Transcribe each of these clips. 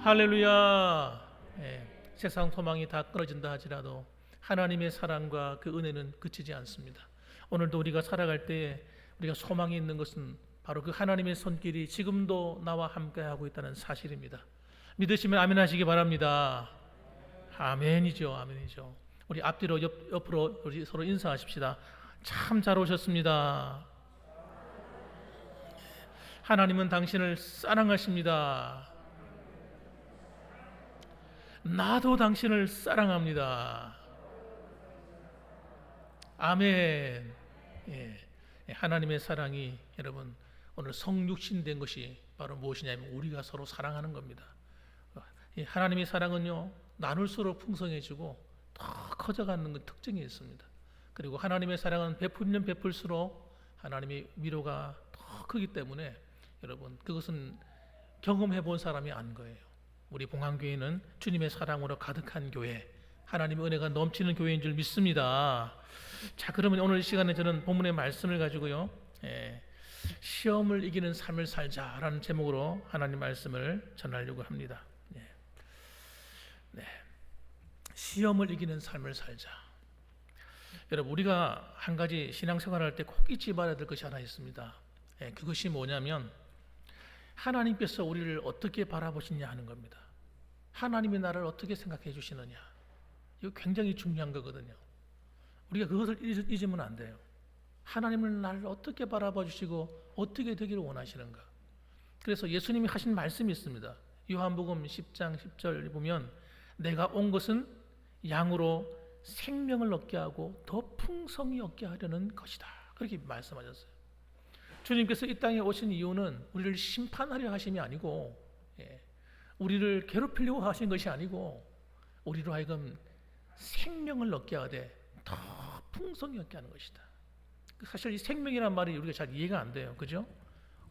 할렐루야. 세상 소망이 다 끊어진다 하지라도 하나님의 사랑과 그 은혜는 그치지 않습니다. 오늘도 우리가 살아갈 때에 우리가 소망이 있는 것은 바로 그 하나님의 손길이 지금도 나와 함께하고 있다는 사실입니다. 믿으시면 아멘 하시기 바랍니다. 아멘이죠. 아멘이죠. 우리 앞뒤로 옆으로 우리 서로 인사하십시다. 참 잘 오셨습니다. 하나님은 당신을 사랑하십니다. 나도 당신을 사랑합니다. 아멘. 하나님의 사랑이 여러분 오늘 성육신 된 것이 바로 무엇이냐면 우리가 서로 사랑하는 겁니다. 하나님의 사랑은요 나눌수록 풍성해지고 더 커져가는 특징이 있습니다. 그리고 하나님의 사랑은 베풀면 베풀수록 하나님의 위로가 더 크기 때문에 여러분 그것은 경험해 본 사람이 아는 거예요. 우리 봉황교회는 주님의 사랑으로 가득한 교회, 하나님의 은혜가 넘치는 교회인 줄 믿습니다. 자, 그러면 오늘 이 시간에 저는 본문의 말씀을 가지고요 시험을 이기는 삶을 살자라는 제목으로 하나님 말씀을 전하려고 합니다. 시험을 이기는 삶을 살자. 여러분 우리가 한 가지 신앙생활할 때 꼭 잊지 말아야 될 것이 하나 있습니다. 그것이 뭐냐면 하나님께서 우리를 어떻게 바라보시냐 하는 겁니다. 하나님이 나를 어떻게 생각해 주시느냐. 이거 굉장히 중요한 거거든요. 우리가 그것을 잊으면 안 돼요. 하나님은 나를 어떻게 바라봐 주시고 어떻게 되기를 원하시는가. 그래서 예수님이 하신 말씀이 있습니다. 요한복음 10장 10절 보면 내가 온 것은 양으로 생명을 얻게 하고 더 풍성히 얻게 하려는 것이다. 그렇게 말씀하셨어요. 주님께서 이 땅에 오신 이유는 우리를 심판하려 하심이 아니고 우리를 괴롭히려고 하신 것이 아니고 우리로 하여금 생명을 얻게 하되 더 풍성히 얻게 하는 것이다. 사실 이 생명이라는 말이 우리가 잘 이해가 안 돼요. 그죠?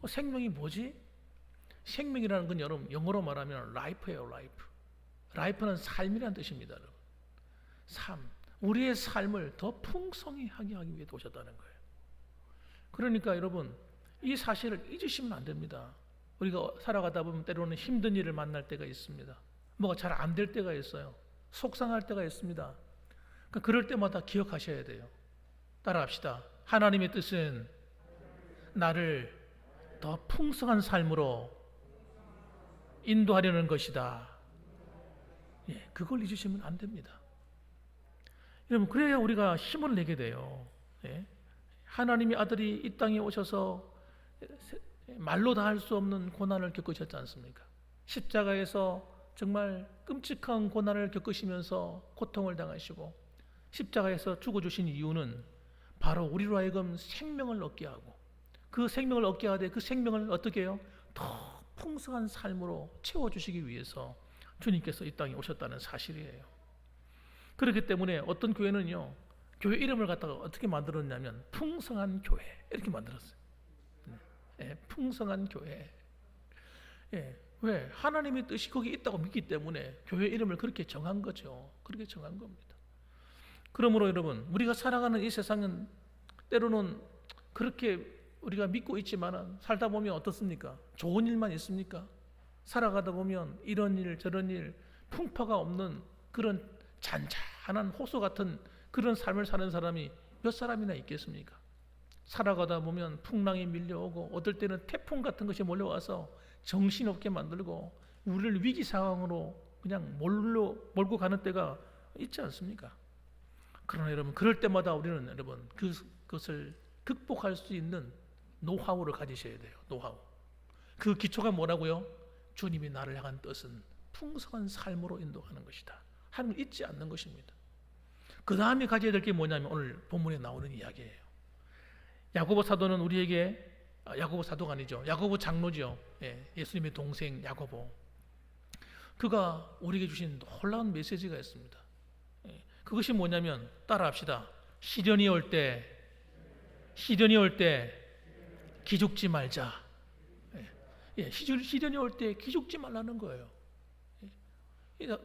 생명이 뭐지? 생명이라는 건 여러분 영어로 말하면 life예요. life. life는 삶이라는 뜻입니다. 여러분. 삶. 우리의 삶을 더 풍성히 하게 하기 위해 오셨다는 거예요. 그러니까 여러분 이 사실을 잊으시면 안 됩니다. 우리가 살아가다 보면 때로는 힘든 일을 만날 때가 있습니다. 뭐가 잘 안 될 때가 있어요. 속상할 때가 있습니다. 그러니까 그럴 때마다 기억하셔야 돼요. 따라합시다. 하나님의 뜻은 나를 더 풍성한 삶으로 인도하려는 것이다. 그걸 잊으시면 안 됩니다. 여러분 그래야 우리가 힘을 내게 돼요. 하나님의 아들이 이 땅에 오셔서 말로 다 할 수 없는 고난을 겪으셨지 않습니까? 십자가에서 정말 끔찍한 고난을 겪으시면서 고통을 당하시고 십자가에서 죽어주신 이유는 바로 우리로 하여금 생명을 얻게 하고 그 생명을 얻게 하되 그 생명을 어떻게 해요? 더 풍성한 삶으로 채워주시기 위해서 주님께서 이 땅에 오셨다는 사실이에요. 그렇기 때문에 어떤 교회는요 교회 이름을 갖다가 어떻게 만들었냐면 풍성한 교회 이렇게 만들었어요. 풍성한 교회. 왜? 하나님의 뜻이 거기 있다고 믿기 때문에 교회 이름을 그렇게 정한 거죠. 그렇게 정한 겁니다. 그러므로 여러분 우리가 살아가는 이 세상은 때로는 그렇게 우리가 믿고 있지만 살다 보면 어떻습니까? 좋은 일만 있습니까? 살아가다 보면 이런 일 저런 일 풍파가 없는 그런 잔잔한 호수 같은 그런 삶을 사는 사람이 몇 사람이나 있겠습니까? 살아가다 보면 풍랑이 밀려오고 어떨 때는 태풍 같은 것이 몰려와서 정신없게 만들고 우리를 위기 상황으로 그냥 몰고 가는 때가 있지 않습니까? 그러나 여러분 그럴 때마다 우리는 여러분 그것을 극복할 수 있는 노하우를 가지셔야 돼요. 노하우. 그 기초가 뭐라고요? 주님이 나를 향한 뜻은 풍성한 삶으로 인도하는 것이다. 하는 걸 잊지 않는 것입니다. 그 다음에 가져야 될 게 뭐냐면 오늘 본문에 나오는 이야기예요. 야고보 사도는 우리에게 야고보 사도가 아니죠. 야고보 장로죠. 예수님의 동생 야고보. 그가 우리에게 주신 놀라운 메시지가 있습니다. 그것이 뭐냐면 따라합시다. 시련이 올 때 기죽지 말자. 시련이 올 때 기죽지 말라는 거예요.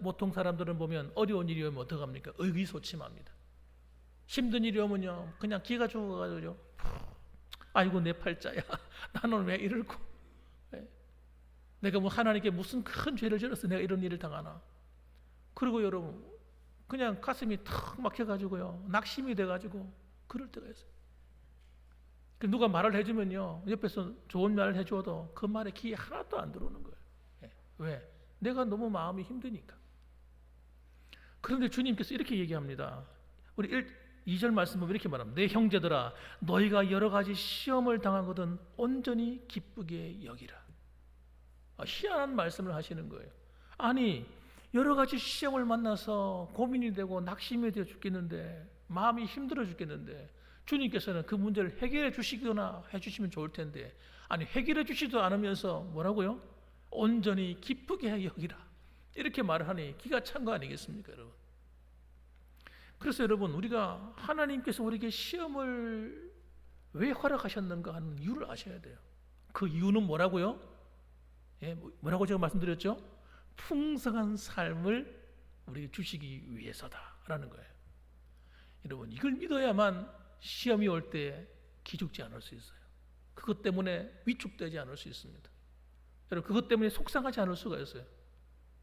보통 사람들은 보면 어려운 일이 오면 어떡합니까? 의기소침합니다. 힘든 일이 오면요 그냥 기가 죽어가지고 아이고 내 팔자야 나는 왜 이럴고 내가 뭐 하나님께 무슨 큰 죄를 지어서 내가 이런 일을 당하나. 그리고 여러분 그냥 가슴이 턱 막혀가지고요, 낙심이 돼가지고 그럴 때가 있어요. 누가 말을 해주면요, 옆에서 좋은 말을 해줘도 그 말에 귀에 하나도 안 들어오는 거예요. 왜? 내가 너무 마음이 힘드니까. 그런데 주님께서 이렇게 얘기합니다. 우리 2절 말씀 보면 이렇게 말합니다. 내 형제들아, 너희가 여러 가지 시험을 당하거든 온전히 기쁘게 여기라. 희한한 말씀을 하시는 거예요. 아니, 여러 가지 시험을 만나서 고민이 되고 낙심이 되어 죽겠는데, 마음이 힘들어 죽겠는데, 주님께서는 그 문제를 해결해 주시거나 해주시면 좋을 텐데, 아니 해결해 주시지도 않으면서 뭐라고요? 온전히 기쁘게 여기라, 이렇게 말을 하니 기가 찬 거 아니겠습니까, 여러분? 그래서 여러분, 우리가 하나님께서 우리에게 시험을 왜 허락하셨는가 하는 이유를 아셔야 돼요. 그 이유는 뭐라고요? 뭐라고 제가 말씀드렸죠? 풍성한 삶을 우리에게 주시기 위해서다라는 거예요. 여러분, 이걸 믿어야만 시험이 올 때 기죽지 않을 수 있어요. 그것 때문에 위축되지 않을 수 있습니다. 여러분, 그것 때문에 속상하지 않을 수가 있어요.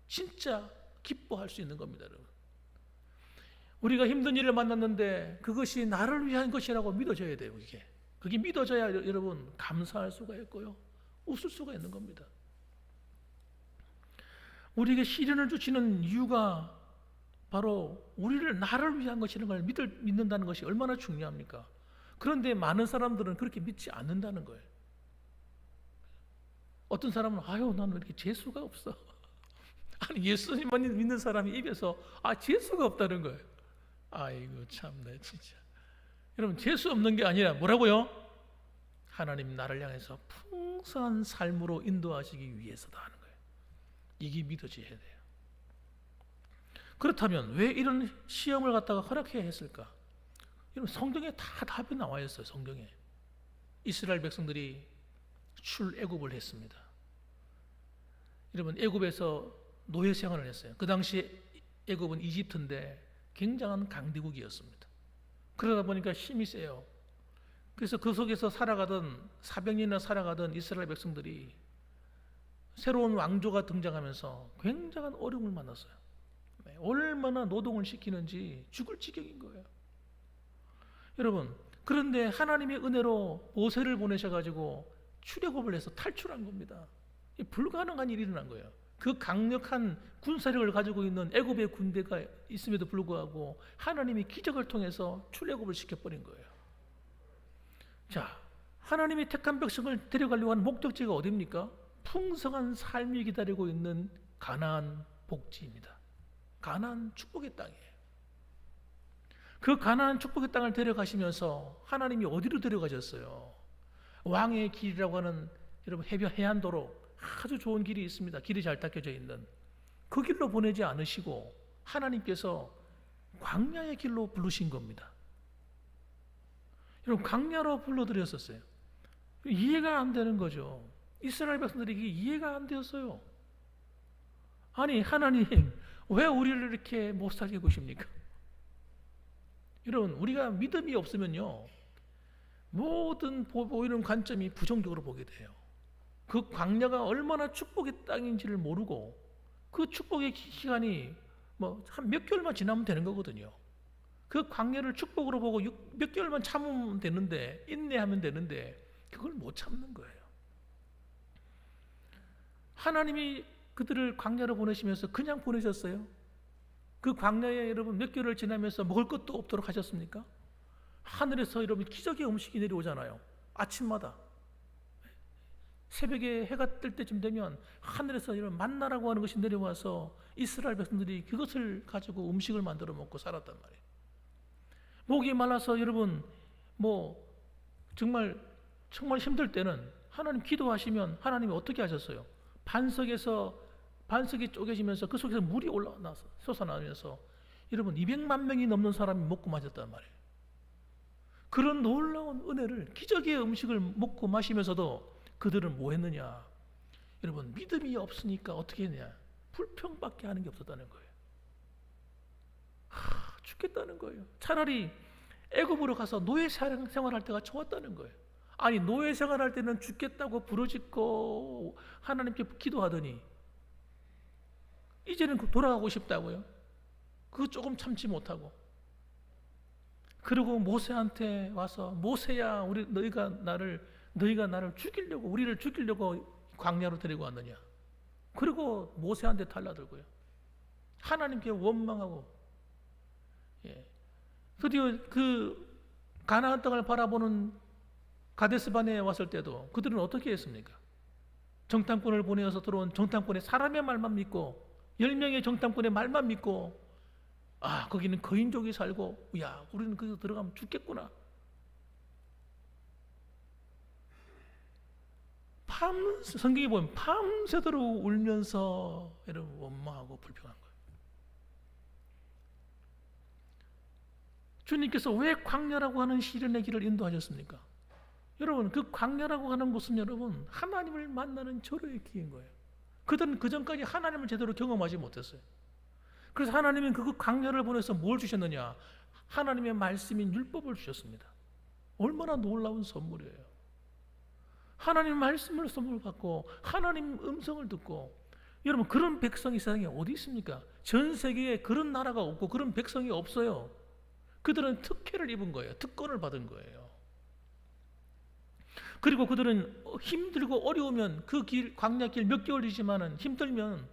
진짜 기뻐할 수 있는 겁니다, 여러분. 우리가 힘든 일을 만났는데 그것이 나를 위한 것이라고 믿어져야 돼요. 그게 믿어져야 여러분 감사할 수가 있고요, 웃을 수가 있는 겁니다. 우리에게 시련을 주시는 이유가 바로 우리를 나를 위한 것이라는 걸 믿는다는 것이 얼마나 중요합니까? 그런데 많은 사람들은 그렇게 믿지 않는다는 거예요. 어떤 사람은 나는 왜 이렇게 재수가 없어? 아니, 예수님만 믿는 사람이 입에서 재수가 없다는 거예요. 아이고 참네 진짜. 여러분, 재수 없는 게 아니라 뭐라고요? 하나님 나를 향해서 풍성한 삶으로 인도하시기 위해서다 하는 거예요. 이게 믿어져야 돼요. 그렇다면 왜 이런 시험을 갖다가 허락해야 했을까? 여러분, 성경에 다 답이 나와 있어요. 성경에 이스라엘 백성들이 출애굽을 했습니다. 여러분, 애굽에서 노예 생활을 했어요. 그 당시 애굽은 이집트인데 굉장한 강대국이었습니다. 그러다 보니까 힘이 세요. 그래서 그 속에서 살아가던 400년이나 살아가던 이스라엘 백성들이 새로운 왕조가 등장하면서 굉장한 어려움을 만났어요. 얼마나 노동을 시키는지 죽을 지경인 거예요. 여러분, 그런데 하나님의 은혜로 모세를 보내셔가지고 출애굽을 해서 탈출한 겁니다. 불가능한 일이 일어난 거예요. 그 강력한 군사력을 가지고 있는 애굽의 군대가 있음에도 불구하고 하나님이 기적을 통해서 출애굽을 시켜버린 거예요. 자, 하나님이 택한 백성을 데려가려고 하는 목적지가 어디입니까? 풍성한 삶이 기다리고 있는 가나안 복지입니다. 가나안 축복의 땅이에요. 그 가나안 축복의 땅을 데려가시면서 하나님이 어디로 데려가셨어요? 왕의 길이라고 하는, 여러분, 해안도로 아주 좋은 길이 있습니다. 길이 잘 닦여져 있는 그 길로 보내지 않으시고 하나님께서 광야의 길로 부르신 겁니다. 여러분, 광야로 불러드렸었어요. 이해가 안 되는 거죠. 이스라엘 백성들이 이게 이해가 안 되었어요. 아니, 하나님 왜 우리를 이렇게 못 살게 구십니까? 여러분, 우리가 믿음이 없으면요, 모든 보이는 관점이 부정적으로 보게 돼요. 그 광야가 얼마나 축복의 땅인지를 모르고 그 축복의 기간이 한 몇 개월만 지나면 되는 거거든요. 그 광야를 축복으로 보고 몇 개월만 참으면 되는데, 인내하면 되는데 그걸 못 참는 거예요. 하나님이 그들을 광야로 보내시면서 그냥 보내셨어요? 그 광야에 여러분 몇 개월을 지나면서 먹을 것도 없도록 하셨습니까? 하늘에서 여러분 기적의 음식이 내려오잖아요. 아침마다 새벽에 해가 뜰 때쯤 되면 하늘에서 이런 만나라고 하는 것이 내려와서 이스라엘 백성들이 그것을 가지고 음식을 만들어 먹고 살았단 말이에요. 목이 말라서 여러분 정말 힘들 때는 하나님 기도하시면 하나님이 어떻게 하셨어요? 반석이 쪼개지면서 그 속에서 물이 올라와서 솟아나면서 여러분 200만 명이 넘는 사람이 먹고 마셨단 말이에요. 그런 놀라운 은혜를, 기적의 음식을 먹고 마시면서도 그들은 뭐 했느냐? 여러분, 믿음이 없으니까 어떻게 했냐? 불평밖에 하는 게 없었다는 거예요. 죽겠다는 거예요. 차라리 애굽으로 가서 노예 생활할 때가 좋았다는 거예요. 아니 노예 생활할 때는 죽겠다고 부르짖고 하나님께 기도하더니 이제는 돌아가고 싶다고요. 그거 조금 참지 못하고. 그리고 모세한테 와서 모세야, 너희가 나를 죽이려고, 우리를 죽이려고 광야로 데리고 왔느냐. 그리고 모세한테 달라들고요. 하나님께 원망하고. 예. 드디어 그 가나안 땅을 바라보는 가데스바네에 왔을 때도 그들은 어떻게 했습니까? 정탐꾼을 보내어서 들어온 정탐꾼의 사람의 말만 믿고 10명의 정탐꾼의 말만 믿고 거기는 거인족이 살고 야 우리는 거기 들어가면 죽겠구나. 성경에 보면 밤새도록 울면서 여러분 원망하고 불평한 거예요. 주님께서 왜 광야라고 하는 시련의 길을 인도하셨습니까? 여러분 그 광야라고 하는 곳은 여러분 하나님을 만나는 절호의 기회인 거예요. 그들은 그 전까지 하나님을 제대로 경험하지 못했어요. 그래서 하나님은 그 광야를 보내서 뭘 주셨느냐? 하나님의 말씀인 율법을 주셨습니다. 얼마나 놀라운 선물이에요. 하나님 말씀을 선물 받고 하나님 음성을 듣고 여러분 그런 백성이 세상에 어디 있습니까? 전 세계에 그런 나라가 없고 그런 백성이 없어요. 그들은 특혜를 입은 거예요. 특권을 받은 거예요. 그리고 그들은 힘들고 어려우면 그 길, 광야길 몇 개월이지만은 힘들면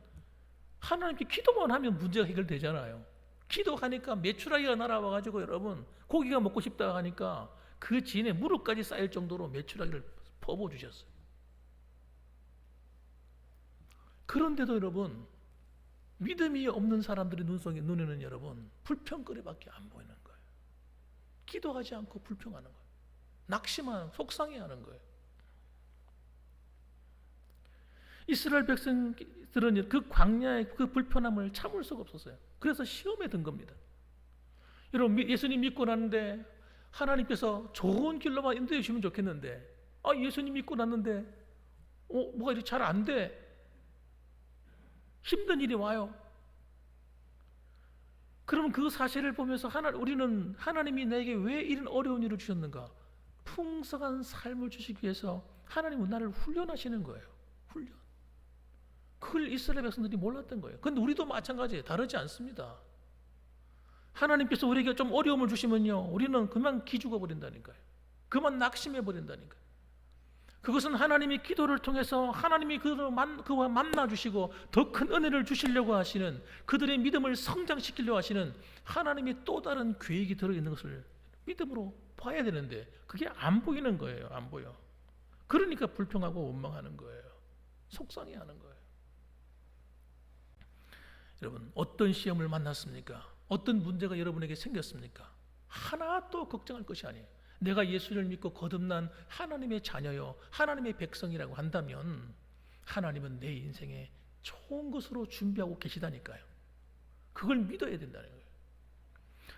하나님께 기도만 하면 문제가 해결되잖아요. 기도하니까 메추라기가 날아와가지고 여러분 고기가 먹고 싶다 하니까 그 진에 무릎까지 쌓일 정도로 메추라기를 퍼부어주셨어요. 그런데도 여러분 믿음이 없는 사람들의 눈에는 여러분 불평거리밖에 안 보이는 거예요. 기도하지 않고 불평하는 거예요. 낙심하는, 속상해하는 거예요. 이스라엘 백성들은 그 광야의 그 불편함을 참을 수가 없었어요. 그래서 시험에 든 겁니다. 여러분 예수님 믿고 났는데 하나님께서 좋은 길로만 인도해 주시면 좋겠는데 예수님 믿고 났는데 뭐가 이렇게 잘 안 돼. 힘든 일이 와요. 그러면 그 사실을 보면서 우리는 하나님이 나에게 왜 이런 어려운 일을 주셨는가? 풍성한 삶을 주시기 위해서 하나님은 나를 훈련하시는 거예요. 훈련. 그걸 이스라엘 백성들이 몰랐던 거예요. 그런데 우리도 마찬가지예요. 다르지 않습니다. 하나님께서 우리에게 좀 어려움을 주시면요 우리는 그만 기죽어 버린다니까요. 그만 낙심해 버린다니까요. 그것은 하나님이 기도를 통해서 하나님이 그와 만나 주시고 더 큰 은혜를 주시려고 하시는, 그들의 믿음을 성장시키려고 하시는 하나님의 또 다른 계획이 들어있는 것을 믿음으로 봐야 되는데 그게 안 보이는 거예요. 안 보여. 그러니까 불평하고 원망하는 거예요. 속상해하는 거예요. 여러분 어떤 시험을 만났습니까? 어떤 문제가 여러분에게 생겼습니까? 하나도 걱정할 것이 아니에요. 내가 예수를 믿고 거듭난 하나님의 자녀요 하나님의 백성이라고 한다면 하나님은 내 인생에 좋은 것으로 준비하고 계시다니까요. 그걸 믿어야 된다는 거예요.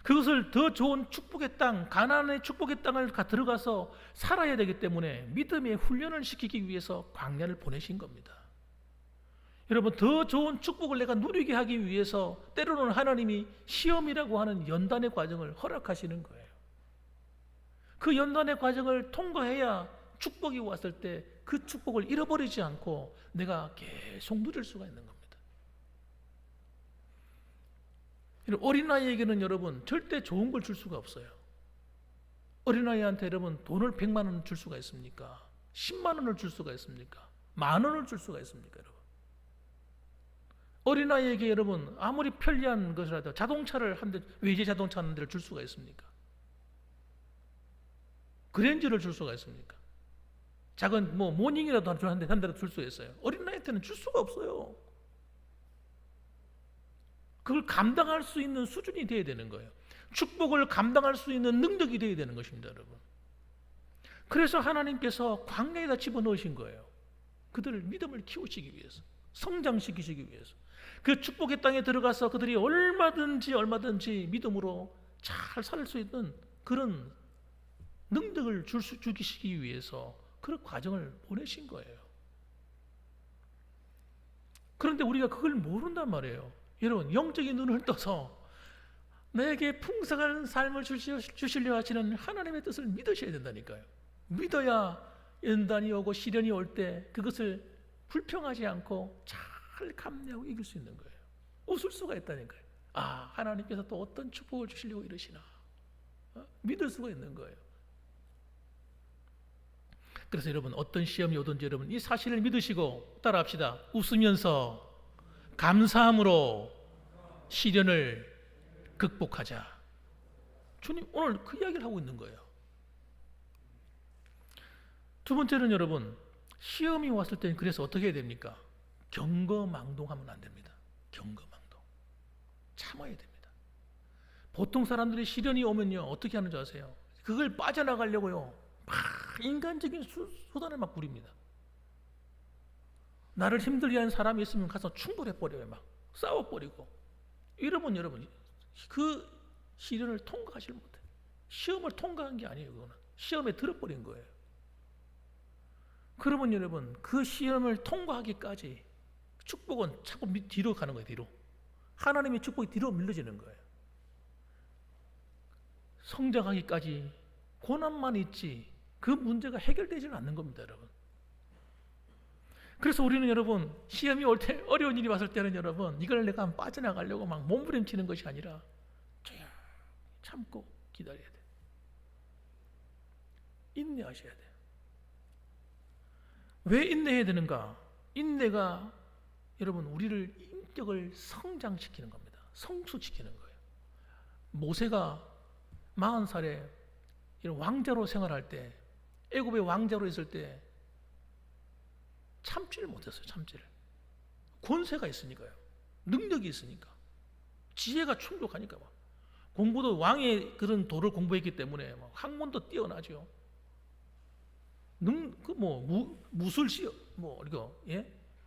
그것을 더 좋은 축복의 땅, 가나안의 축복의 땅을 들어가서 살아야 되기 때문에 믿음의 훈련을 시키기 위해서 광야를 보내신 겁니다. 여러분 더 좋은 축복을 내가 누리게 하기 위해서 때로는 하나님이 시험이라고 하는 연단의 과정을 허락하시는 거예요. 그 연단의 과정을 통과해야 축복이 왔을 때 그 축복을 잃어버리지 않고 내가 계속 누릴 수가 있는 겁니다. 어린아이에게는 여러분 절대 좋은 걸 줄 수가 없어요. 어린아이한테 여러분 돈을 100만 원 줄 수가 있습니까? 10만 원을 줄 수가 있습니까? 10,000원을 줄 수가 있습니까? 여러분 어린아이에게 여러분 아무리 편리한 것이라도 자동차를 한 대, 외제 자동차 한 대를 줄 수가 있습니까? 그랜저를 줄 수가 있습니까? 작은 모닝이라도 한 대라도 줄 수 있어요. 어린아이한테는 줄 수가 없어요. 그걸 감당할 수 있는 수준이 되어야 되는 거예요. 축복을 감당할 수 있는 능력이 되어야 되는 것입니다, 여러분. 그래서 하나님께서 광야에다 집어넣으신 거예요. 그들을 믿음을 키우시기 위해서, 성장시키시기 위해서. 그 축복의 땅에 들어가서 그들이 얼마든지 믿음으로 잘 살 수 있는 그런 능력을 주시기 위해서 그런 과정을 보내신 거예요. 그런데 우리가 그걸 모른단 말이에요. 여러분 영적인 눈을 떠서 나에게 풍성한 삶을 주시려 하시는 하나님의 뜻을 믿으셔야 된다니까요. 믿어야 연단이 오고 시련이 올 때 그것을 불평하지 않고 잘 감내하고 이길 수 있는 거예요. 웃을 수가 있다니까요. 아, 하나님께서 또 어떤 축복을 주시려고 이러시나 믿을 수가 있는 거예요. 그래서 여러분, 어떤 시험이 오든지 여러분 이 사실을 믿으시고 따라합시다. 웃으면서 감사함으로 시련을 극복하자. 주님 오늘 그 이야기를 하고 있는 거예요. 두 번째는 여러분, 시험이 왔을 때는 그래서 어떻게 해야 됩니까? 경거망동하면 안 됩니다. 경거망동. 참아야 됩니다. 보통 사람들이 시련이 오면요 어떻게 하는 줄 아세요? 그걸 빠져나가려고요 막 인간적인 수단을 막 부립니다. 나를 힘들게 하는 사람이 있으면 가서 충돌해버려요. 막 싸워버리고. 이러면 여러분 그 시련을 통과하지 못해요. 시험을 통과한 게 아니에요. 그거는 시험에 들어버린 거예요. 그러면 여러분 그 시험을 통과하기까지 축복은 자꾸 뒤로 가는 거예요. 뒤로. 하나님의 축복이 뒤로 밀려지는 거예요. 성장하기까지 고난만 있지 그 문제가 해결되지는 않는 겁니다. 여러분. 그래서 우리는 여러분 시험이 올 때, 어려운 일이 왔을 때는 여러분 이걸 내가 빠져나가려고 막 몸부림치는 것이 아니라 조용히 참고 기다려야 돼. 인내하셔야 돼요. 왜 인내해야 되는가? 인내가 여러분 우리를 인격을 성장시키는 겁니다. 성숙시키는 거예요. 모세가 40살에 이런 왕자로 생활할 때, 애굽의 왕자로 있을 때 참지를 못했어요. 참지를. 권세가 있으니까요. 능력이 있으니까. 지혜가 충족하니까 막. 공부도 왕의 그런 도를 공부했기 때문에 막 학問도 뛰어나죠. 무술 시험 이거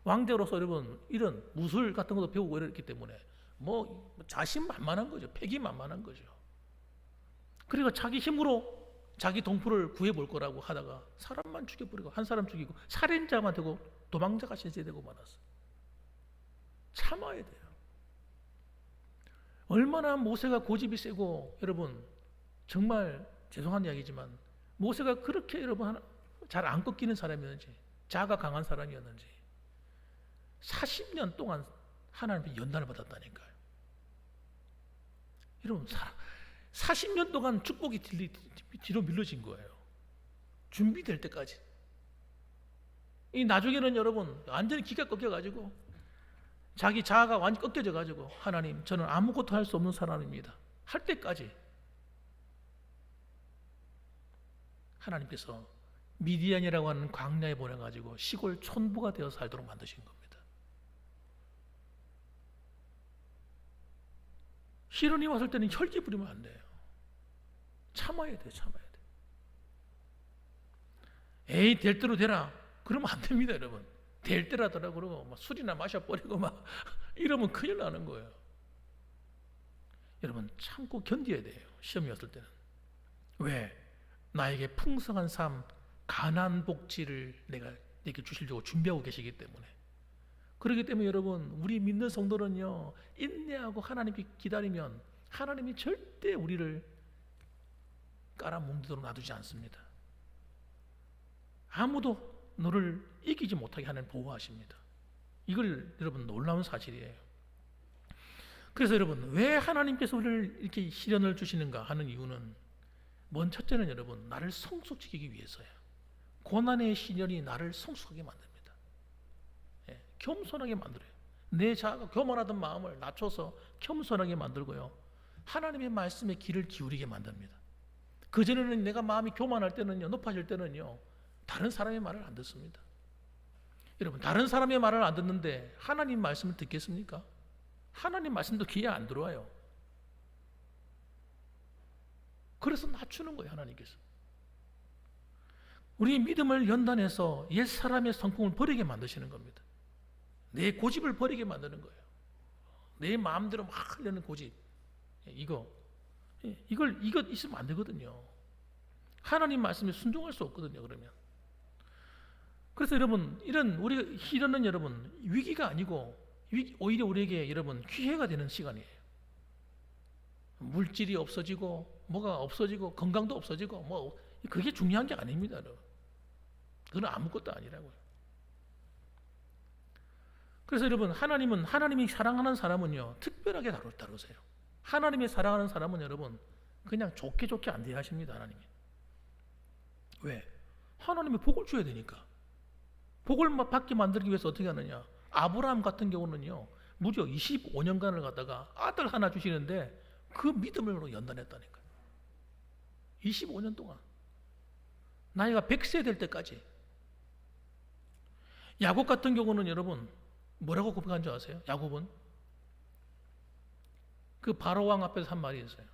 왕자로서 여러분 이런 무술 같은 것도 배우고 이랬기 때문에 자신만만한 거죠. 패기만만한 거죠. 그리고 자기 힘으로 자기 동포를 구해볼 거라고 하다가 사람만 죽여버리고 한 사람 죽이고 살인자만 되고 도망자가 신세되고 말았어요. 참아야 돼요. 얼마나 모세가 고집이 세고 여러분 정말 죄송한 이야기지만 모세가 그렇게 여러분 잘 안 꺾이는 사람이었는지 자아가 강한 사람이었는지 40년 동안 하나님의 연단을 받았다니까요. 여러분 40년 동안 축복이 뒤로 밀려진 거예요. 준비될 때까지. 이 나중에는 여러분 완전히 기가 꺾여가지고 자기 자아가 완전히 꺾여져가지고 하나님 저는 아무것도 할 수 없는 사람입니다. 할 때까지 하나님께서 미디안이라고 하는 광야에 보내가지고 시골 촌부가 되어 살도록 만드신 겁니다. 시련이 왔을 때는 혈기 부리면 안 돼요. 참아야 돼요. 참아야 돼요. 에이 될 대로 되라 그러면 안 됩니다. 여러분. 될 때라더라 그러고 막 술이나 마셔버리고 막 이러면 큰일 나는 거예요. 여러분 참고 견뎌야 돼요. 시험이 왔을 때는. 왜? 나에게 풍성한 삶 가난 복지를 내게 주시려고 준비하고 계시기 때문에. 그렇기 때문에 여러분 우리 믿는 성도는요 인내하고 하나님께 기다리면 하나님이 절대 우리를 깔아뭉개도록 놔두지 않습니다. 아무도 너를 이기지 못하게 하는 보호하십니다. 이걸 여러분 놀라운 사실이에요. 그래서 여러분 왜 하나님께서 우리를 이렇게 시련을 주시는가 하는 이유는 첫째는 여러분 나를 성숙시키기 위해서예요. 고난의 시련이 나를 성숙하게 만듭니다. 겸손하게 만들어요. 내 자아가 교만하던 마음을 낮춰서 겸손하게 만들고요. 하나님의 말씀에 귀를 기울이게 만듭니다. 그전에는 내가 마음이 교만할 때는요, 높아질 때는요, 다른 사람의 말을 안 듣습니다. 여러분, 다른 사람의 말을 안 듣는데 하나님 말씀을 듣겠습니까? 하나님 말씀도 귀에 안 들어와요. 그래서 낮추는 거예요, 하나님께서. 우리의 믿음을 연단해서 옛사람의 성품을 버리게 만드시는 겁니다. 내 고집을 버리게 만드는 거예요. 내 마음대로 막 하려는 고집. 이거 있으면 안 되거든요. 하나님 말씀에 순종할 수 없거든요, 그러면. 그래서 여러분, 이런 여러분, 위기가 아니고, 오히려 우리에게 여러분, 기회가 되는 시간이에요. 물질이 없어지고, 뭐가 없어지고, 건강도 없어지고, 그게 중요한 게 아닙니다. 그건 아무것도 아니라고요. 그래서 여러분, 하나님이 사랑하는 사람은요 특별하게 다루세요. 하나님이 사랑하는 사람은 여러분 그냥 좋게 안 대하십니다. 하나님이. 왜? 하나님이 복을 줘야 되니까. 복을 받게 만들기 위해서 어떻게 하느냐? 아브라함 같은 경우는요 무려 25년간을 갖다가 아들 하나 주시는데 그 믿음으로 연단했다니까요. 25년 동안 나이가 100세 될 때까지. 야곱 같은 경우는 여러분 뭐라고 고백한 줄 아세요? 야곱은 그 바로 왕 앞에서 한 말이 있어요.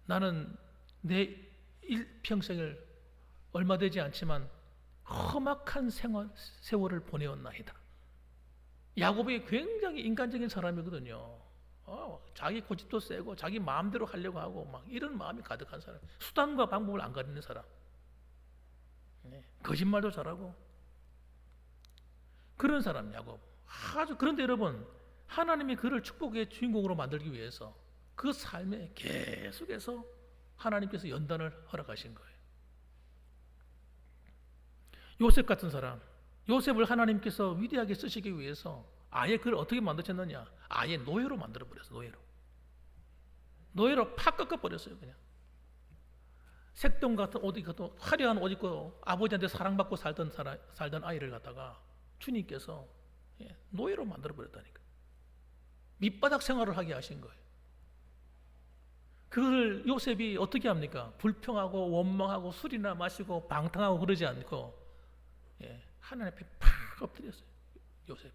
나는 내 일평생을 얼마 되지 않지만 험악한 세월을 보내었나이다. 야곱이 굉장히 인간적인 사람이거든요. 자기 고집도 세고 자기 마음대로 하려고 하고 막 이런 마음이 가득한 사람. 수단과 방법을 안 가리는 사람. 거짓말도 잘하고 그런 사람 야곱. 그런데 여러분 하나님이 그를 축복의 주인공으로 만들기 위해서 그 삶에 계속해서 하나님께서 연단을 허락하신 거예요. 요셉 같은 사람, 요셉을 하나님께서 위대하게 쓰시기 위해서 아예 그를 어떻게 만드셨느냐? 아예 노예로 만들어 버렸어요. 노예로 팍 꺾어 버렸어요. 그냥 색동 같은 옷 입고 화려한 옷 입고 아버지한테 사랑받고 살던 아이를 갖다가 주님께서 노예로 만들어 버렸다니까. 밑바닥 생활을 하게 하신 거예요. 그걸 요셉이 어떻게 합니까? 불평하고 원망하고 술이나 마시고 방탕하고 그러지 않고 하나님 앞에 팍 엎드렸어요. 요셉이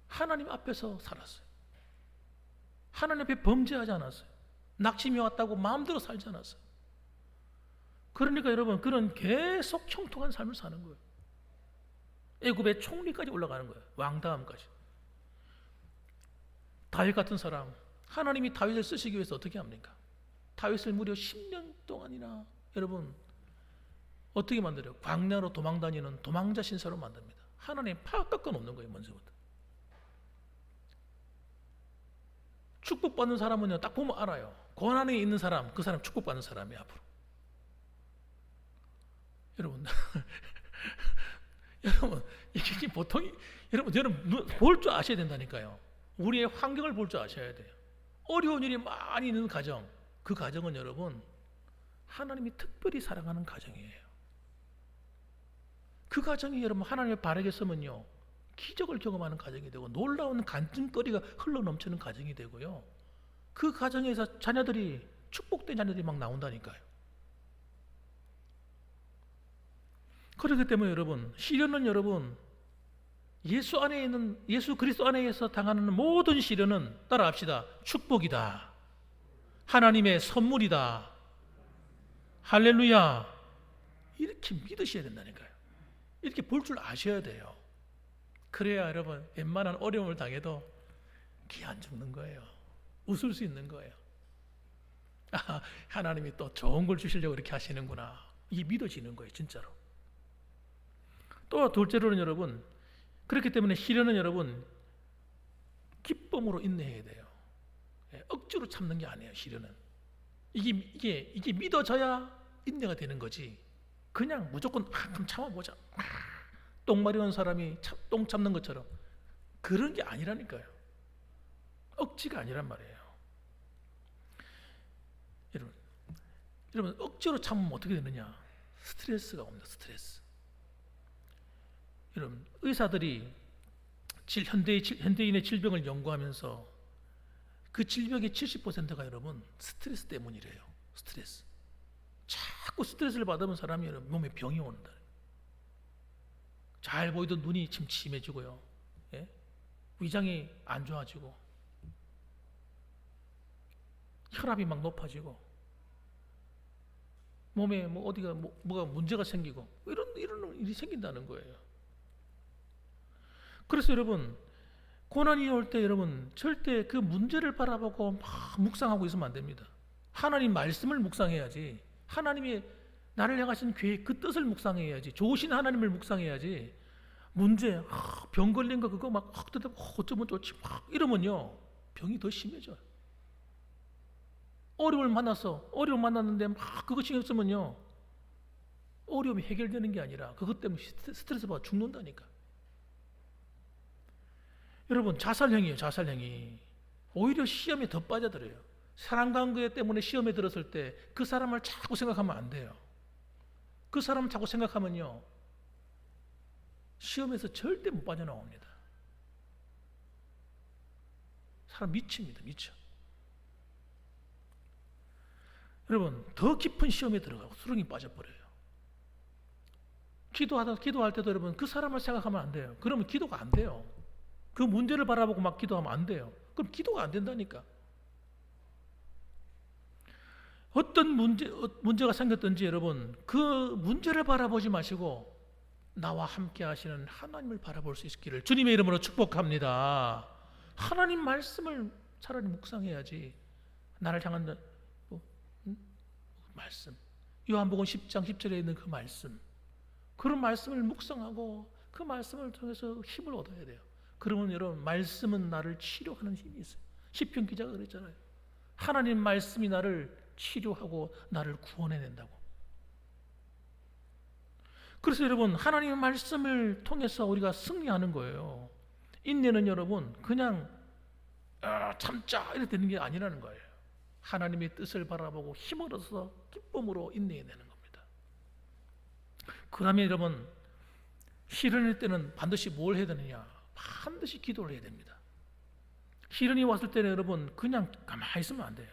하나님 앞에서 살았어요. 하나님 앞에 범죄하지 않았어요. 낙심이 왔다고 마음대로 살지 않았어요. 그러니까 여러분 그는 계속 형통한 삶을 사는 거예요. 애굽의 총리까지 올라가는 거예요. 왕다음까지. 다윗 같은 사람, 하나님이 다윗을 쓰시기 위해서 어떻게 합니까? 다윗을 무려 10년 동안이나 여러분 어떻게 만들어요? 광야로 도망다니는 도망자 신사로 만듭니다. 하나님 팍 꺾어 놓는 거예요. 먼저부터. 축복받는 사람은요 딱 보면 알아요. 고난에 있는 사람, 그 사람 축복받는 사람이에요. 앞으로. 여러분 여러분 이게 보통 여러분 볼 줄 아셔야 된다니까요. 우리의 환경을 볼 줄 아셔야 돼요. 어려운 일이 많이 있는 가정, 그 가정은 여러분 하나님이 특별히 사랑하는 가정이에요. 그 가정이 여러분 하나님을 바르게 쓰면요 기적을 경험하는 가정이 되고 놀라운 간증거리가 흘러넘치는 가정이 되고요. 그 가정에서 자녀들이 축복된 자녀들이 막 나온다니까요. 그렇기 때문에 여러분 시련은 여러분 예수 그리스도 안에서 당하는 모든 시련은 따라합시다. 축복이다. 하나님의 선물이다. 할렐루야. 이렇게 믿으셔야 된다니까요. 이렇게 볼 줄 아셔야 돼요. 그래야 여러분 웬만한 어려움을 당해도 기 안 죽는 거예요. 웃을 수 있는 거예요. 하나님이 또 좋은 걸 주시려고 이렇게 하시는구나. 이게 믿어지는 거예요. 진짜로. 또 둘째로는 여러분 그렇기 때문에 시련은 여러분 기쁨으로 인내해야 돼요. 억지로 참는 게 아니에요. 시련은 이게 믿어져야 인내가 되는 거지. 그냥 무조건 좀 참아보자. 똥 마려운 사람이 똥 참는 것처럼 그런 게 아니라니까요. 억지가 아니란 말이에요. 여러분 억지로 참으면 어떻게 되느냐? 스트레스가 옵니다. 스트레스. 여러분 의사들이 현대인의 질병을 연구하면서 그 질병의 70%가 여러분 스트레스 때문이래요. 스트레스. 자꾸 스트레스를 받으면 사람이 여러분 몸에 병이 온다. 잘 보이던 눈이 침침해지고요. 위장이 안 좋아지고 혈압이 막 높아지고 몸에 어디가 뭐가 문제가 생기고 이런 일이 생긴다는 거예요. 그래서 여러분 고난이 올 때 여러분 절대 그 문제를 바라보고 막 묵상하고 있으면 안 됩니다. 하나님 말씀을 묵상해야지. 하나님이 나를 향하신 계획 그 뜻을 묵상해야지. 좋으신 하나님을 묵상해야지. 문제 병 걸린 거 그거 막 어쩌면 좋지 막 이러면요 병이 더 심해져요. 어려움을 만났는데 막 그것 신경 쓰면요, 어려움이 해결되는 게 아니라 그것 때문에 스트레스 받아 죽는다니까. 여러분, 자살행위예요. 자살행위. 오히려 시험에 더 빠져들어요. 사람 관계 때문에 시험에 들었을 때 그 사람을 자꾸 생각하면 안 돼요. 그 사람을 자꾸 생각하면요, 시험에서 절대 못 빠져나옵니다. 사람 미칩니다. 미쳐. 여러분, 더 깊은 시험에 들어가고 수렁이 빠져버려요. 기도할 때도 여러분, 그 사람을 생각하면 안 돼요. 그러면 기도가 안 돼요. 그 문제를 바라보고 막 기도하면 안 돼요. 그럼 기도가 안 된다니까. 어떤 문제가 생겼든지 여러분, 그 문제를 바라보지 마시고 나와 함께 하시는 하나님을 바라볼 수 있기를 주님의 이름으로 축복합니다. 하나님 말씀을 차라리 묵상해야지. 나를 향한 말씀, 요한복음 10장 10절에 있는 그 말씀, 그런 말씀을 묵상하고 그 말씀을 통해서 힘을 얻어야 돼요. 그러면 여러분, 말씀은 나를 치료하는 힘이 있어요. 시편 기자가 그랬잖아요. 하나님 말씀이 나를 치료하고 나를 구원해낸다고. 그래서 여러분, 하나님의 말씀을 통해서 우리가 승리하는 거예요. 인내는 여러분 그냥 참자 이렇게 되는 게 아니라는 거예요. 하나님의 뜻을 바라보고 힘을 얻어서 기쁨으로 인내해내는 겁니다. 그 다음에 여러분, 시련일 때는 반드시 뭘 해야 되느냐? 반드시 기도를 해야 됩니다. 시련이 왔을 때는 여러분 그냥 가만히 있으면 안 돼요.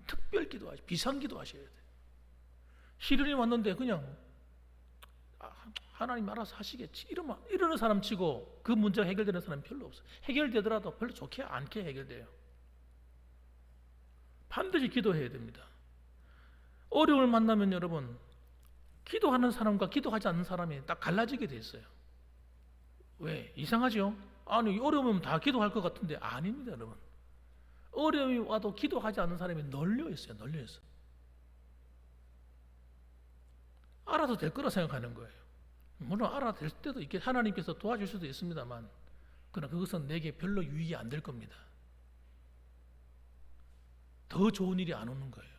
특별 기도하시, 비상기도 하셔야 돼요. 시련이 왔는데 그냥 하나님 알아서 하시겠지 이러는 사람 치고 그 문제가 해결되는 사람이 별로 없어요. 해결되더라도 별로 좋게 않게 해결돼요. 반드시 기도해야 됩니다. 어려움을 만나면 여러분, 기도하는 사람과 기도하지 않는 사람이 딱 갈라지게 돼 있어요. 왜? 이상하죠? 아니, 어려우면 다 기도할 것 같은데 아닙니다, 여러분. 어려움이 와도 기도하지 않는 사람이 널려 있어요. 널려 있어요. 알아도 될 거라 생각하는 거예요. 물론 알아될 때도 있게 하나님께서 도와줄 수도 있습니다만, 그러나 그것은 내게 별로 유익이 안 될 겁니다. 더 좋은 일이 안 오는 거예요.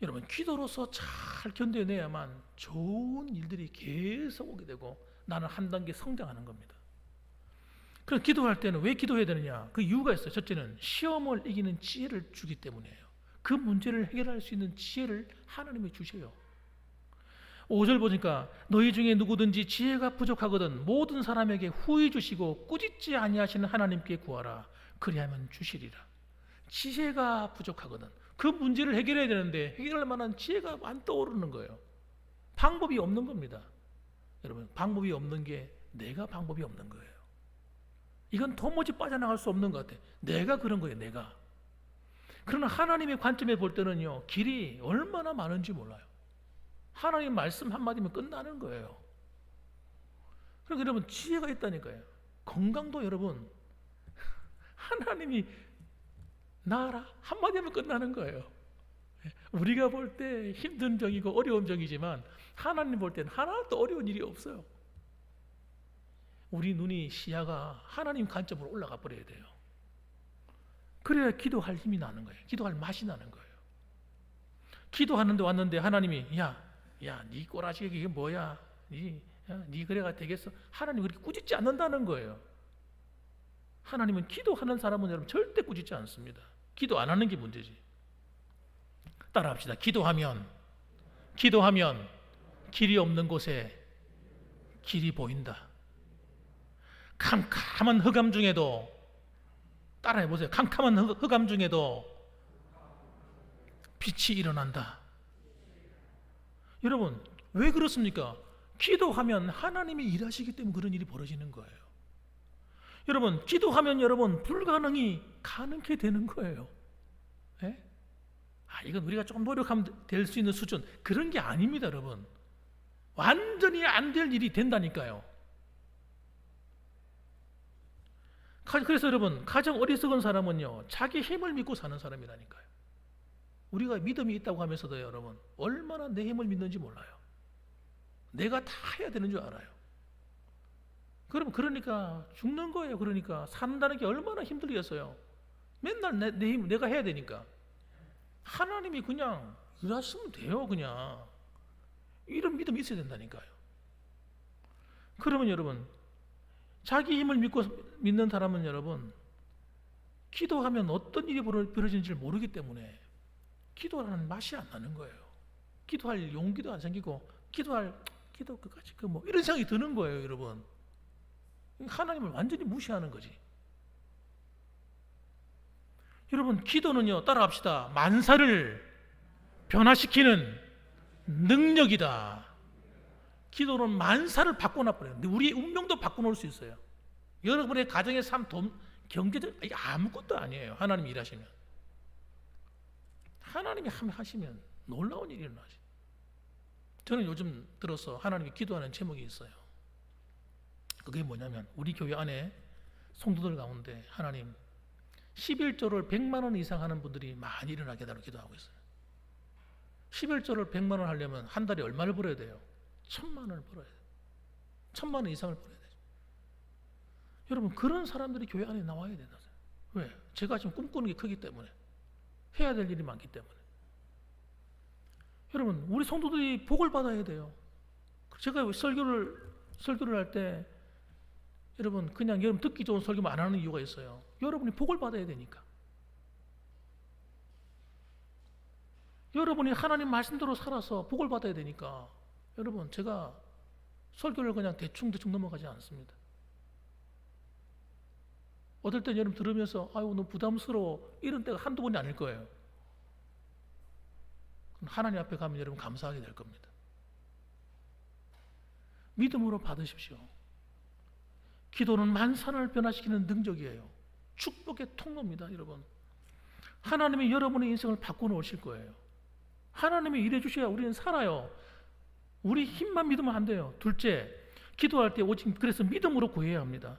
여러분, 기도로서 잘 견뎌내야만 좋은 일들이 계속 오게 되고 나는 한 단계 성장하는 겁니다. 그래서 기도할 때는 왜 기도해야 되느냐? 그 이유가 있어요. 첫째는 시험을 이기는 지혜를 주기 때문이에요. 그 문제를 해결할 수 있는 지혜를 하나님이 주셔요. 5절 보니까 너희 중에 누구든지 지혜가 부족하거든 모든 사람에게 후히 주시고 꾸짖지 아니하시는 하나님께 구하라. 그리하면 주시리라. 지혜가 부족하거든. 그 문제를 해결해야 되는데 해결할 만한 지혜가 안 떠오르는 거예요. 방법이 없는 겁니다. 여러분, 방법이 없는 게 내가 방법이 없는 거예요. 이건 도무지 빠져나갈 수 없는 것 같아요. 내가 그런 거예요. 내가. 그러나 하나님의 관점에 볼 때는요, 길이 얼마나 많은지 몰라요. 하나님 말씀 한마디면 끝나는 거예요. 그러니까 여러분, 지혜가 있다니까요. 건강도 여러분, 하나님이 나아라 한마디 하면 끝나는 거예요. 우리가 볼 때 힘든 병이고 어려운 병이지만 하나님 볼 때는 하나도 어려운 일이 없어요. 우리 눈이 시야가 하나님 관점으로 올라가 버려야 돼요. 그래야 기도할 힘이 나는 거예요. 기도할 맛이 나는 거예요. 기도하는데 왔는데 하나님이 네 꼬라지 이게 뭐야? 네 그래가 되겠어? 하나님 그렇게 꾸짖지 않는다는 거예요. 하나님은 기도하는 사람은 여러분 절대 꾸짖지 않습니다. 기도 안 하는 게 문제지. 따라합시다. 기도하면 길이 없는 곳에 길이 보인다. 캄캄한 흑암 중에도, 따라해 보세요. 캄캄한 흑암 중에도 빛이 일어난다. 여러분, 왜 그렇습니까? 기도하면 하나님이 일하시기 때문에 그런 일이 벌어지는 거예요. 여러분, 기도하면 여러분 불가능이 가능케 되는 거예요. 예? 이건 우리가 조금 노력하면 될 수 있는 수준, 그런 게 아닙니다, 여러분. 완전히 안 될 일이 된다니까요. 그래서 여러분, 가장 어리석은 사람은요, 자기 힘을 믿고 사는 사람이라니까요. 우리가 믿음이 있다고 하면서도 여러분, 얼마나 내 힘을 믿는지 몰라요. 내가 다 해야 되는 줄 알아요. 그러니까 죽는 거예요. 그러니까 산다는 게 얼마나 힘들겠어요. 맨날 내 힘 내가 해야 되니까. 하나님이 그냥 일하시면 돼요. 그냥 이런 믿음이 있어야 된다니까요. 그러면 여러분, 자기 힘을 믿는 사람은 여러분, 기도하면 어떤 일이 벌어지는지 모르기 때문에 기도하는 맛이 안 나는 거예요. 기도할 용기도 안 생기고 기도 끝까지 뭐 이런 생각이 드는 거예요. 여러분, 하나님을 완전히 무시하는 거지. 여러분, 기도는요, 따라합시다. 만사를 변화시키는 능력이다. 기도는 만사를 바꿔놔버려요. 우리의 운명도 바꿔놓을 수 있어요. 여러분의 가정의 삶, 경제적, 아무것도 아니에요. 하나님이 일하시면. 하나님이 하시면 놀라운 일이 일어나죠. 저는 요즘 들어서 하나님이 기도하는 제목이 있어요. 그게 뭐냐면, 우리 교회 안에 성도들 가운데 하나님 11조를 100만 원 이상 하는 분들이 많이 일어나게 해달라고 기도하고 있어요. 11조를 100만 원 하려면 한 달에 얼마를 벌어야 돼요? 1000만 원을 벌어야 돼요. 1000만 원 이상을 벌어야 돼요. 여러분, 그런 사람들이 교회 안에 나와야 된다. 왜? 제가 지금 꿈꾸는 게 크기 때문에, 해야 될 일이 많기 때문에. 여러분, 우리 성도들이 복을 받아야 돼요. 제가 설교를 할 때, 여러분, 그냥 여러분 듣기 좋은 설교만 안 하는 이유가 있어요. 여러분이 복을 받아야 되니까. 여러분이 하나님 말씀대로 살아서 복을 받아야 되니까. 여러분, 제가 설교를 그냥 대충 넘어가지 않습니다. 어떨 땐 여러분 들으면서 아유 너무 부담스러워, 이런 때가 한두 번이 아닐 거예요. 하나님 앞에 가면 여러분 감사하게 될 겁니다. 믿음으로 받으십시오. 기도는 만산을 변화시키는 능력이에요. 축복의 통로입니다. 여러분, 하나님이 여러분의 인생을 바꿔놓으실 거예요. 하나님이 일해 주셔야 우리는 살아요. 우리 힘만 믿으면 안 돼요. 둘째, 기도할 때 오직 그래서 믿음으로 구해야 합니다.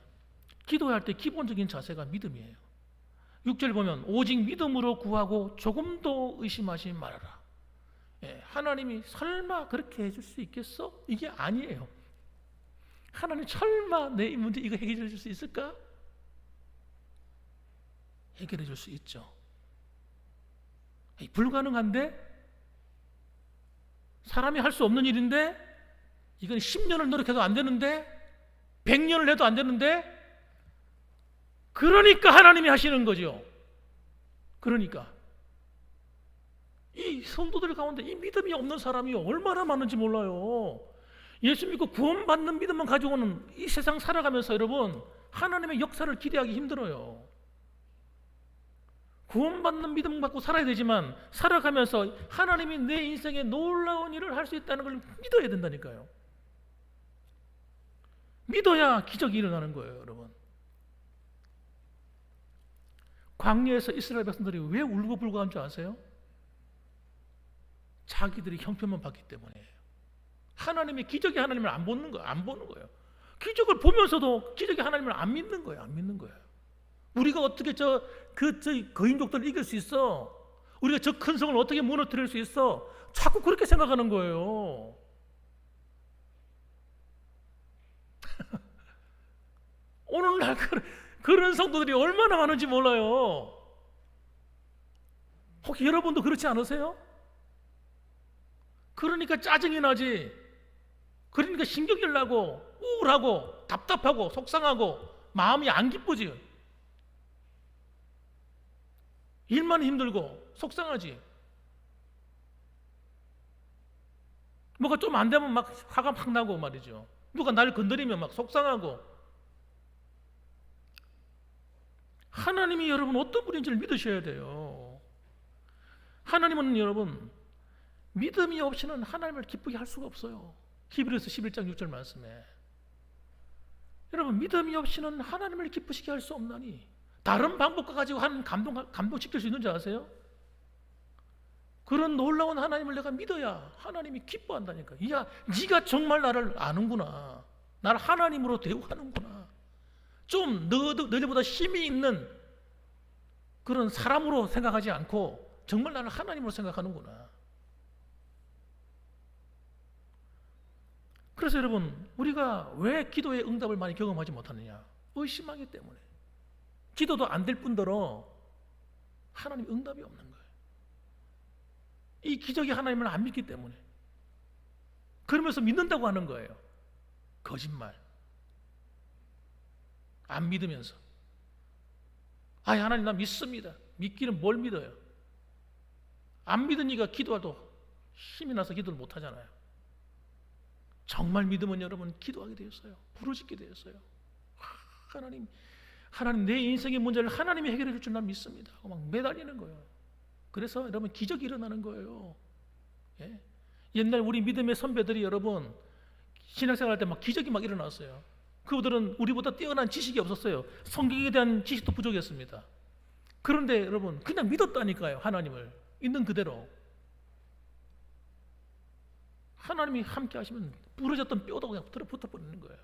기도할 때 기본적인 자세가 믿음이에요. 6절 보면 오직 믿음으로 구하고 조금도 의심하지 말아라. 하나님이 설마 그렇게 해줄 수 있겠어? 이게 아니에요. 하나님 설마 내 문제 이거 해결해 줄 수 있을까? 해결해 줄 수 있죠. 불가능한데? 사람이 할 수 없는 일인데? 이건 10년을 노력해도 안 되는데? 100년을 해도 안 되는데? 그러니까 하나님이 하시는 거죠. 그러니까 이 성도들 가운데 이 믿음이 없는 사람이 얼마나 많은지 몰라요. 예수 믿고 구원받는 믿음만 가지고는 이 세상 살아가면서 여러분 하나님의 역사를 기대하기 힘들어요. 구원받는 믿음 갖고 살아야 되지만 살아가면서 하나님이 내 인생에 놀라운 일을 할 수 있다는 걸 믿어야 된다니까요. 믿어야 기적이 일어나는 거예요. 여러분, 광야에서 이스라엘 백성들이 왜 울고불고 한 줄 아세요? 자기들이 형편만 봤기 때문에. 하나님의 기적이 하나님을 안 보는 거예요. 기적을 보면서도 기적이 하나님을 안 믿는 거예요. 우리가 어떻게 저 거인족들을 이길 수 있어? 우리가 저 큰 성을 어떻게 무너뜨릴 수 있어? 자꾸 그렇게 생각하는 거예요. 오늘날 그런 성도들이 얼마나 많은지 몰라요. 혹시 여러분도 그렇지 않으세요? 그러니까 짜증이 나지. 그러니까 신경이 나고 우울하고 답답하고 속상하고 마음이 안 기쁘지. 일만 힘들고 속상하지. 뭐가 좀 안 되면 막 화가 막 나고 말이죠. 누가 나를 건드리면 막 속상하고. 하나님이 여러분 어떤 분인지를 믿으셔야 돼요. 하나님은 여러분 믿음이 없이는 하나님을 기쁘게 할 수가 없어요. 히브리서 11장 6절 말씀에 여러분 믿음이 없이는 하나님을 기쁘시게 할 수 없나니. 다른 방법과 가지고 하는 감동시킬 수 있는 줄 아세요? 그런 놀라운 하나님을 내가 믿어야 하나님이 기뻐한다니까. 야, 네가 정말 나를 아는구나. 나를 하나님으로 대우하는구나. 좀 너희보다 힘이 있는 그런 사람으로 생각하지 않고 정말 나를 하나님으로 생각하는구나. 그래서 여러분, 우리가 왜 기도의 응답을 많이 경험하지 못하느냐? 의심하기 때문에. 기도도 안 될 뿐더러 하나님 응답이 없는 거예요. 이 기적이 하나님을 안 믿기 때문에. 그러면서 믿는다고 하는 거예요. 거짓말. 안 믿으면서. 하나님 나 믿습니다. 믿기는 뭘 믿어요? 안 믿으니까 기도해도 힘이 나서 기도를 못 하잖아요. 정말 믿으면 여러분 기도하게 되었어요. 부르짖게 되었어요. 하나님 내 인생의 문제를 하나님이 해결해 줄 줄 난 믿습니다. 하고 막 매달리는 거예요. 그래서 여러분 기적이 일어나는 거예요. 예? 옛날 우리 믿음의 선배들이 여러분 신앙생활 할 때 막 기적이 막 일어났어요. 그들은 우리보다 뛰어난 지식이 없었어요. 성경에 대한 지식도 부족했습니다. 그런데 여러분 그냥 믿었다니까요. 하나님을 있는 그대로. 하나님이 함께 하시면 부러졌던 뼈도 그냥 붙어 버리는 거예요.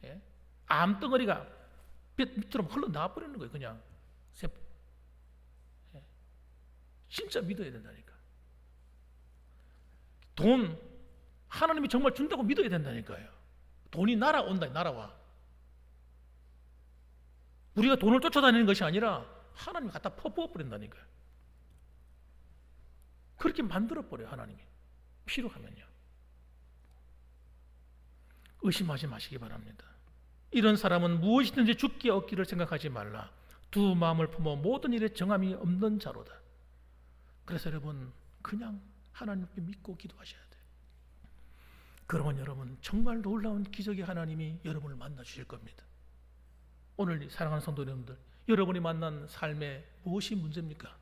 예? 암덩어리가 밑으로 흘러나와 버리는 거예요. 그냥 세포. 예? 진짜 믿어야 된다니까. 돈 하나님이 정말 준다고 믿어야 된다니까요. 돈이 날아온다. 날아와. 우리가 돈을 쫓아다니는 것이 아니라 하나님이 갖다 퍼부어버린다니까요. 그렇게 만들어버려요. 하나님이 필요하면요. 의심하지 마시기 바랍니다. 이런 사람은 무엇이든지 죽기 얻기를 생각하지 말라. 두 마음을 품어 모든 일에 정함이 없는 자로다. 그래서 여러분 그냥 하나님께 믿고 기도하셔야 돼요. 그러면 여러분 정말 놀라운 기적의 하나님이 여러분을 만나 주실 겁니다. 오늘 사랑하는 성도 여러분들, 여러분이 만난 삶에 무엇이 문제입니까?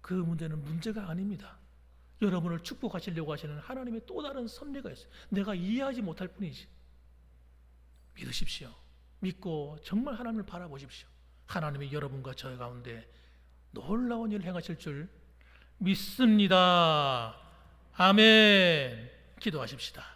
그 문제는 문제가 아닙니다. 여러분을 축복하시려고 하시는 하나님의 또 다른 섭리가 있어요. 내가 이해하지 못할 뿐이지. 믿으십시오. 믿고 정말 하나님을 바라보십시오. 하나님이 여러분과 저 가운데 놀라운 일을 행하실 줄 믿습니다. 아멘. 기도하십시다.